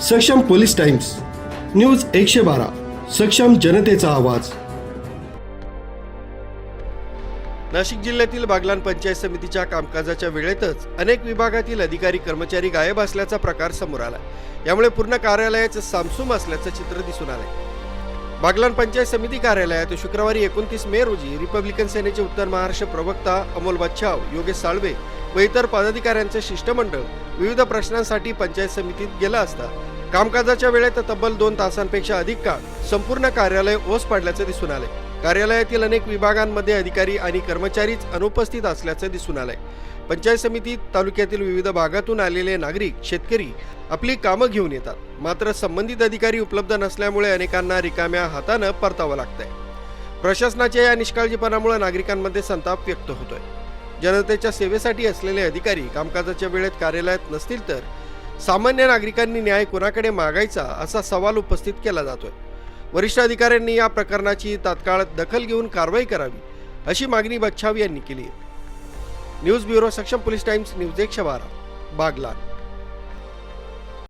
सक्षम police times, news 112, सक्षम जनतेचा आवाज। नाशिक जिल्ह्यातील बागलाण पंचायत समितीच्या कामकाजाच्या वेळेतच अनेक विभागातील अधिकारी कर्मचारी गायब असल्याचा प्रकार समोर आला। यामुळे पूर्ण कार्यालयाचं सामसूम असल्याचं चित्र दिसून आलंय। बागलाण पंचायत समिती कार्यालयात शुक्रवारी 29 मे रोजी रिपब्लिकन सेनेचे उत्तर महाराष्ट्र प्रवक्ता अमोल बच्छाव, योगेश साळवे व इतर पदाधिकाऱ्यांचे शिष्टमंडळ विविध प्रश्नांसाठी पंचायत समितीत गेला असता कामकाजाच्या वेळेत तब्बल 2 तासांपेक्षा अधिक काळ संपूर्ण कार्यालय ओस पडल्याचे दिसून आले। कार्यालयातील अनेक विभागांमध्ये अधिकारी आणि कर्मचारीच अनुपस्थित असल्याचे दिसून आले। पंचायत समितीत तालुक्यातील विविध भागातून आलेले नागरिक, शेतकरी आपली कामं घेऊन येतात, मात्र संबंधित अधिकारी उपलब्ध नसल्यामुळे अनेकांना रिकाम्या हाताने परतावं लागतंय। प्रशासनाच्या या निष्काळजीपणामुळे नागरिकांमध्ये संताप व्यक्त होतोय। जनतेच्या सेवेसाठी असलेले अधिकारी कामकाजाच्या वेळेत कार्यालयात नसतील तर सामान्य नागरिकांनी न्याय कोणाकडे मागायचा असा सवाल उपस्थित केला जातोय। वरिष्ठ अधिकाऱ्यांनी या प्रकरणाची तात्काळ दखल घेऊन कारवाई करावी अशी मागणी बच्छाव यांनी केली आहे। न्यूज ब्युरो, सक्षम पोलीस टाइम्स, न्यूज 112, बागलाण।